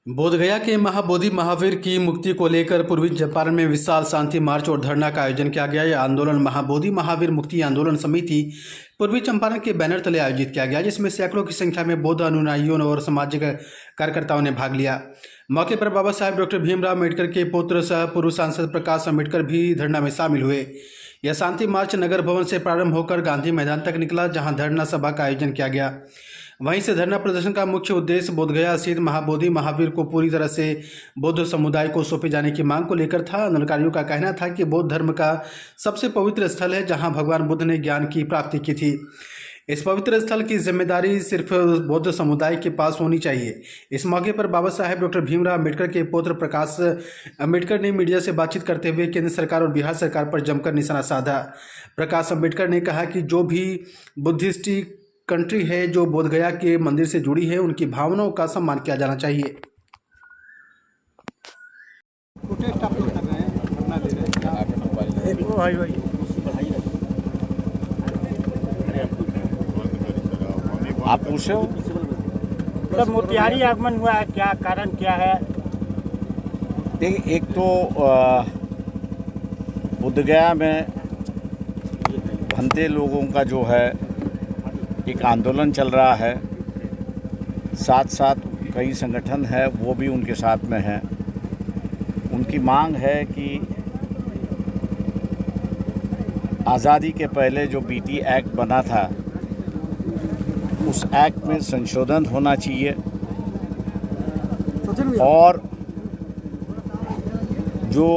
बोधगया के महाबोधि महावीर की मुक्ति को लेकर पूर्वी चंपारण में विशाल शांति मार्च और धरना का आयोजन किया गया। यह आंदोलन महाबोधि महावीर मुक्ति आंदोलन समिति पूर्वी चंपारण के बैनर तले आयोजित किया गया, जिसमें सैकड़ों की संख्या में बौद्ध अनुयायियों और सामाजिक कार्यकर्ताओं ने भाग लिया। मौके पर बाबा साहेब डॉक्टर भीमराव अम्बेडकर के पुत्र सह पूर्व सांसद प्रकाश अम्बेडकर भी धरना में शामिल हुए। यह शांति मार्च नगर भवन से प्रारंभ होकर गांधी मैदान तक निकला, जहां धरना सभा का आयोजन किया गया। वहीं से धरना प्रदर्शन का मुख्य उद्देश्य बोधगया स्थित महाबोधि महावीर को पूरी तरह से बौद्ध समुदाय को सौंपे जाने की मांग को लेकर था। आंदोलनकारियों का कहना था कि बौद्ध धर्म का सबसे पवित्र स्थल है, जहां भगवान बुद्ध ने ज्ञान की प्राप्ति की थी। इस पवित्र स्थल की जिम्मेदारी सिर्फ बौद्ध समुदाय के पास होनी चाहिए। इस मौके पर बाबा साहेब डॉक्टर भीमराव अम्बेडकर के पुत्र प्रकाश अम्बेडकर ने मीडिया से बातचीत करते हुए केंद्र सरकार और बिहार सरकार पर जमकर निशाना साधा। प्रकाश अम्बेडकर ने कहा कि जो भी बुद्धिस्टिक कंट्री है जो बोधगया के मंदिर से जुड़ी है, उनकी भावनाओं का सम्मान किया जाना चाहिए। आप पूछे हो मतलब मोतिहारी आगमन हुआ है, क्या कारण क्या है? देखिए, एक तो बोधगया में भंते लोगों का जो है एक आंदोलन चल रहा है, साथ साथ कई संगठन है वो भी उनके साथ में हैं। उनकी मांग है कि आज़ादी के पहले जो बीटी एक्ट बना था उस एक्ट में संशोधन होना चाहिए और जो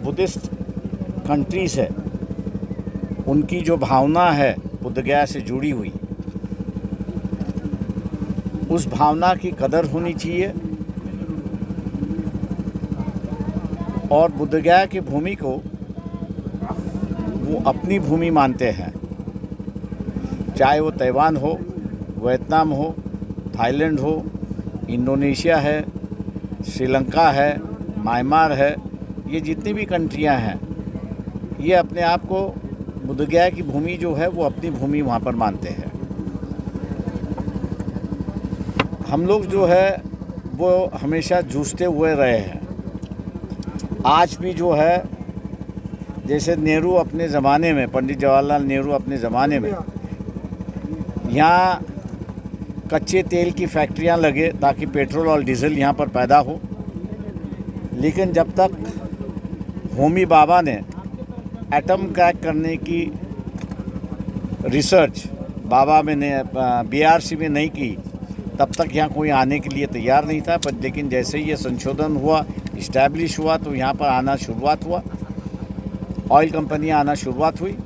बुद्धिस्ट कंट्रीज़ है उनकी जो भावना है बोधगया से जुड़ी हुई, उस भावना की कदर होनी चाहिए और बोधगया की भूमि को वो अपनी भूमि मानते हैं, चाहे वो ताइवान हो, वियतनाम हो, थाईलैंड हो, इंडोनेशिया है, श्रीलंका है, म्यांमार है, ये जितनी भी कंट्रियां हैं ये अपने आप को बोधगया की भूमि जो है वो अपनी भूमि वहाँ पर मानते हैं। हम लोग जो है वो हमेशा जूझते हुए रहे हैं। आज भी जो है जैसे नेहरू अपने ज़माने में, पंडित जवाहरलाल नेहरू अपने ज़माने में यहाँ कच्चे तेल की फैक्ट्रियाँ लगे ताकि पेट्रोल और डीजल यहाँ पर पैदा हो, लेकिन जब तक होमी बाबा ने एटम क्रैक करने की रिसर्च बाबा में ने BRC में नहीं की, तब तक यहाँ कोई आने के लिए तैयार नहीं था। पर लेकिन जैसे ही ये संशोधन हुआ, इस्टेब्लिश हुआ, तो यहाँ पर आना शुरुआत हुआ, ऑयल कंपनियाँ आना शुरुआत हुई।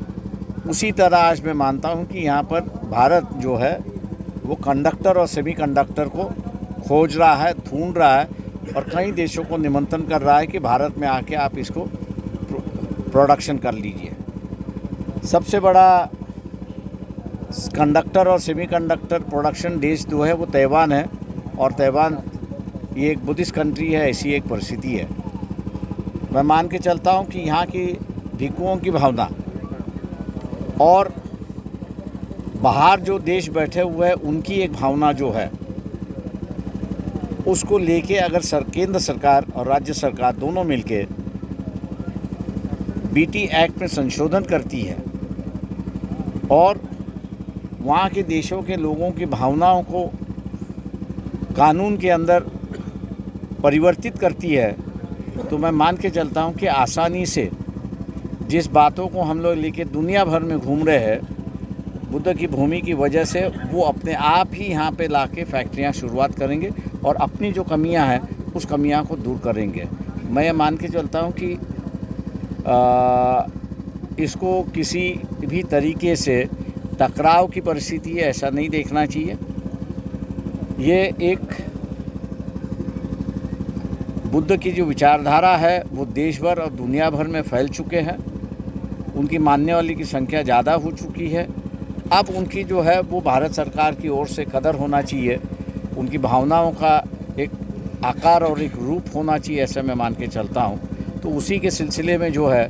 उसी तरह आज मैं मानता हूँ कि यहाँ पर भारत जो है वो कंडक्टर और सेमीकंडक्टर को खोज रहा है, ढूंढ रहा है और कई देशों को निमंत्रण कर रहा है कि भारत में आके आप इसको प्रोडक्शन कर लीजिए। सबसे बड़ा कंडक्टर और सेमीकंडक्टर प्रोडक्शन देश जो है वो ताइवान है और ताइवान ये एक बुद्धिस्ट कंट्री है, ऐसी एक परिस्थिति है। मैं मान के चलता हूँ कि यहाँ की भिक्षुओं की भावना और बाहर जो देश बैठे हुए हैं उनकी एक भावना जो है उसको लेके अगर केंद्र सरकार और राज्य सरकार दोनों मिलके BT एक्ट में संशोधन करती है और वहाँ के देशों के लोगों की भावनाओं को कानून के अंदर परिवर्तित करती है, तो मैं मान के चलता हूँ कि आसानी से जिस बातों को हम लोग लेके दुनिया भर में घूम रहे हैं बुद्ध की भूमि की वजह से, वो अपने आप ही यहाँ पे लाके फैक्ट्रियाँ शुरुआत करेंगे और अपनी जो कमियाँ हैं उस कमियाँ को दूर करेंगे। मैं ये मान के चलता हूँ कि इसको किसी भी तरीके से टकराव की परिस्थिति है ऐसा नहीं देखना चाहिए। ये एक बुद्ध की जो विचारधारा है वो देश भर और दुनिया भर में फैल चुके हैं, उनकी मानने वाली की संख्या ज़्यादा हो चुकी है। अब उनकी जो है वो भारत सरकार की ओर से कदर होना चाहिए, उनकी भावनाओं का एक आकार और एक रूप होना चाहिए, ऐसा मैं मान के चलता हूँ। तो उसी के सिलसिले में जो है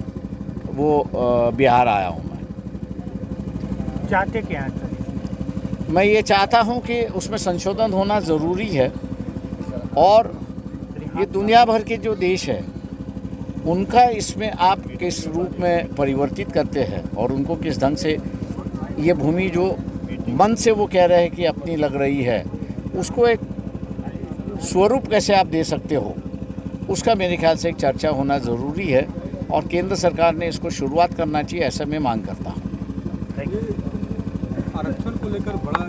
वो बिहार आया हूँ। मैं चाहते क्या हैं? मैं ये चाहता हूँ कि उसमें संशोधन होना ज़रूरी है और ये दुनिया भर के जो देश है उनका इसमें आप किस रूप में परिवर्तित करते हैं और उनको किस ढंग से ये भूमि जो मन से वो कह रहे हैं कि अपनी लग रही है उसको एक स्वरूप कैसे आप दे सकते हो, उसका मेरे ख्याल से एक चर्चा होना ज़रूरी है और केंद्र सरकार ने इसको शुरुआत करना चाहिए, ऐसा मैं मांग करता हूँ। आरक्षण को लेकर बड़ा